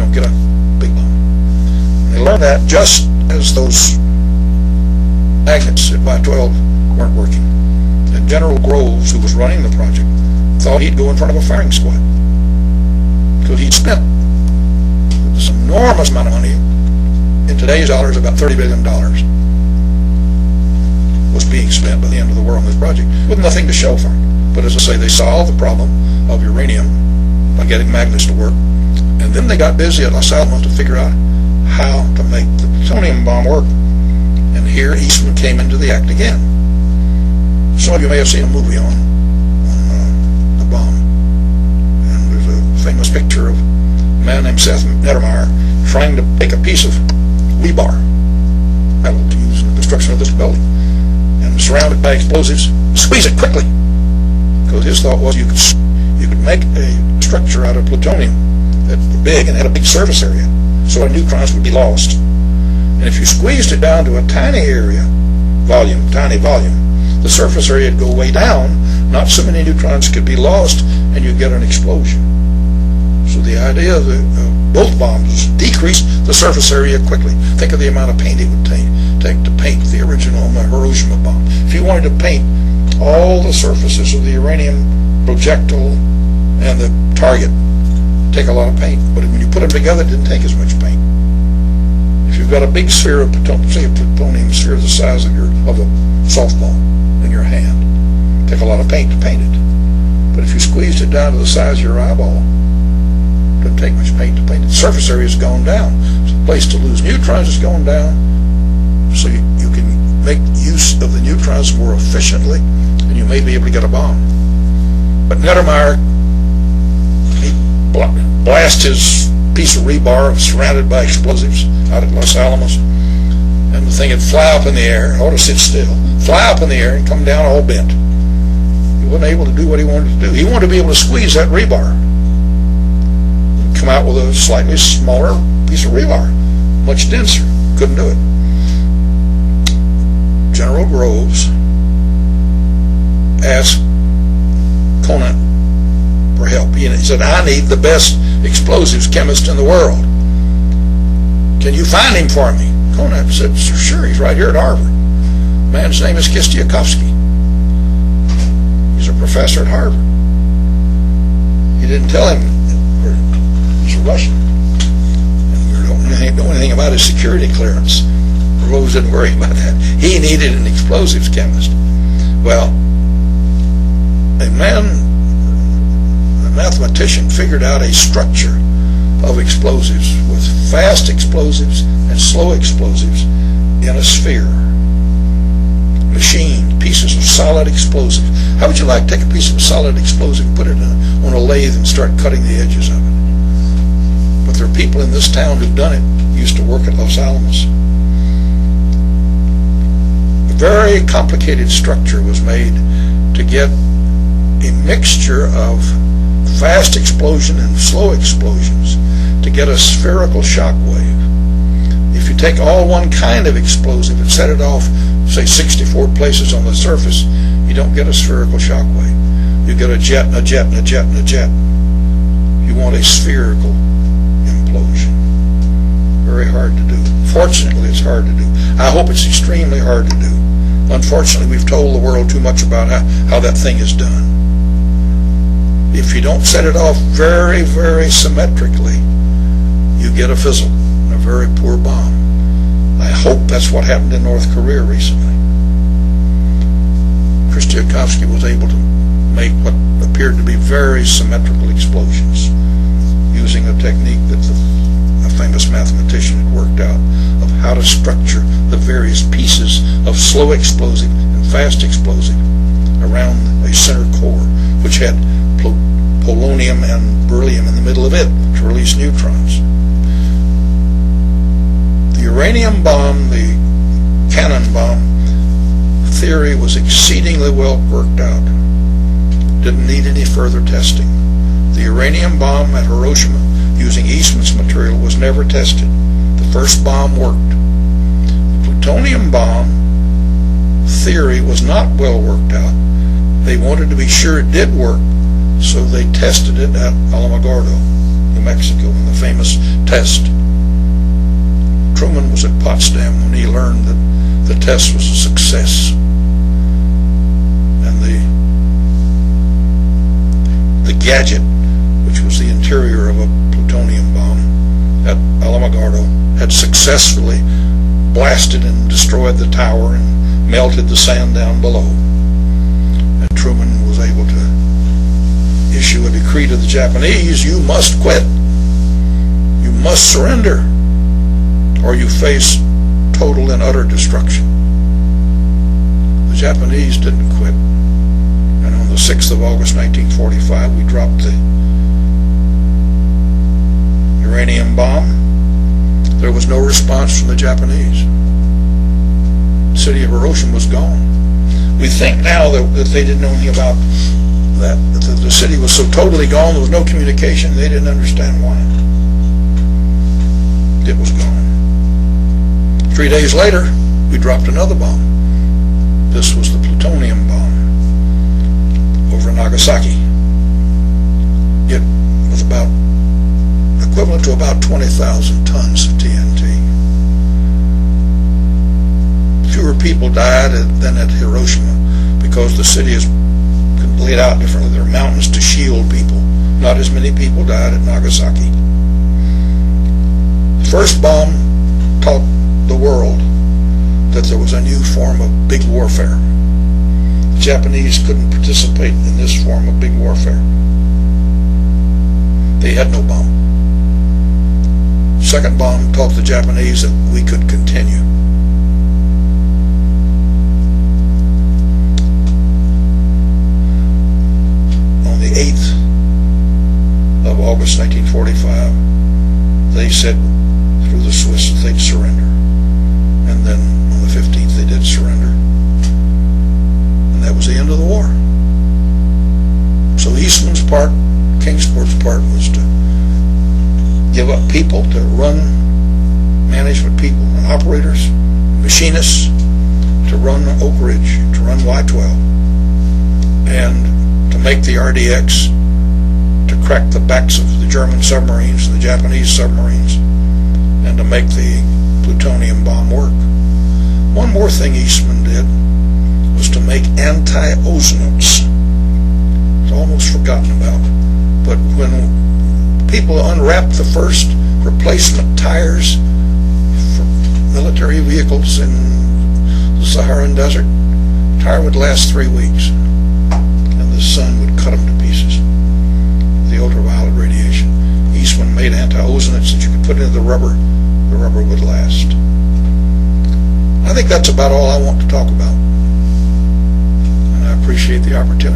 don't get a big bomb. And they learned that just as those magnets at Y-12 weren't working. And General Groves, who was running the project, thought he'd go in front of a firing squad because he'd spent this enormous amount of money. In today's dollars, about $30 billion was being spent by the end of the war on this project with nothing to show for it. But as I say, they solved the problem of uranium by getting magnets to work. And then they got busy at Los Alamos to figure out how to make the plutonium bomb work. And here Eastman came into the act again. Some of you may have seen a movie on the bomb. And there's a famous picture of a man named Seth Nettermeyer trying to take a piece of rebar, metal to use in the construction of this building, and surrounded by explosives, squeeze it quickly. Because his thought was you could make a structure out of plutonium that was big and had a big surface area, so our neutrons would be lost. And if you squeezed it down to a tiny area, tiny volume, the surface area would go way down, not so many neutrons could be lost, and you'd get an explosion. So the idea of both bombs was decrease the surface area quickly. Think of the amount of paint it would take to paint the original Hiroshima bomb. If you wanted to paint all the surfaces of the uranium projectile and the target, take a lot of paint. But when you put them together, it didn't take as much paint. If you've got a big sphere of say a plutonium sphere the size of a softball in your hand, take a lot of paint to paint it. But if you squeezed it down to the size of your eyeball, it doesn't take much paint to paint it. The surface area has gone down. So the place to lose neutrons is going down. So you can make use of the neutrons more efficiently, and you may be able to get a bomb. But Nettermeyer, he blasted his piece of rebar surrounded by explosives out at Los Alamos, and the thing would fly up in the air, ought to sit still, fly up in the air and come down all bent. He wasn't able to do what he wanted to do. He wanted to be able to squeeze that rebar and come out with a slightly smaller piece of rebar, much denser. Couldn't do it. General Groves asked Conant for help. He said, I need the best explosives chemist in the world. Can you find him for me? Conant said, sure, he's right here at Harvard. The man's name is Kistiakowsky. He's a professor at Harvard. He didn't tell him he's a Russian. And we don't know anything about his security clearance. Groves didn't worry about that. He needed an explosives chemist. Well, a mathematician figured out a structure of explosives with fast explosives and slow explosives in a sphere. Machined pieces of solid explosive. How would you like to take a piece of solid explosive, put it on a lathe and start cutting the edges of it? But there are people in this town who've done it, used to work at Los Alamos. A very complicated structure was made to get a mixture of fast explosion and slow explosions to get a spherical shock wave. If you take all one kind of explosive and set it off, say 64 places on the surface, you don't get a spherical shock wave. You get a jet and a jet and a jet and a jet. You want a spherical implosion. Very hard to do. Fortunately, it's hard to do. I hope it's extremely hard to do. Unfortunately, we've told the world too much about how that thing is done. If you don't set it off very, very symmetrically, you get a fizzle, a very poor bomb. I hope that's what happened in North Korea recently. Kistiakowsky was able to make what appeared to be very symmetrical explosions using a technique that a famous mathematician had worked out of how to structure the various pieces of slow explosive and fast explosive around a center core, which had polonium and beryllium in the middle of it to release neutrons. The uranium bomb, the cannon bomb theory was exceedingly well worked out. Didn't need any further testing. The uranium bomb at Hiroshima using Eastman's material was never tested. The first bomb worked. The plutonium bomb theory was not well worked out. They wanted to be sure it did work, so they tested it at Alamogordo, New Mexico, in the famous test. Truman was at Potsdam when he learned that the test was a success. And the gadget, which was the interior of a plutonium bomb at Alamogordo, had successfully blasted and destroyed the tower and melted the sand down below. And Truman was able to issue a decree to the Japanese: you must quit. You must surrender, or you face total and utter destruction. The Japanese didn't quit. And on the 6th of August 1945, we dropped the uranium bomb. There was no response from the Japanese. The city of Hiroshima was gone. We think now that they didn't know anything about that the city was so totally gone, there was no communication, they didn't understand why. It was gone. 3 days later, we dropped another bomb. This was the plutonium bomb over Nagasaki. It was equivalent to about 20,000 tons of TNT. Fewer people died than at Hiroshima because the city is laid out differently. There are mountains to shield people. Not as many people died at Nagasaki. The first bomb taught the world that there was a new form of big warfare. The Japanese couldn't participate in this form of big warfare. They had no bomb. Second bomb taught the Japanese that we could continue. On the 8th of August 1945, they said through the Swiss that they'd surrender. And then on the 15th they did surrender. And that was the end of the war. So Eastman's part, Kingsport's part, was to give up people to run, management people and operators, machinists, to run Oak Ridge, to run Y-12, and to make the RDX, to crack the backs of the German submarines and the Japanese submarines, and to make the plutonium bomb work. One more thing Eastman did was to make anti-ozonates. It's almost forgotten about. But when people unwrapped the first replacement tires for military vehicles in the Saharan desert, the tire would last 3 weeks, and the sun would cut them to pieces. The ultraviolet radiation. Eastman made anti-ozonates that you could put into the rubber would last. I think that's about all I want to talk about. And I appreciate the opportunity.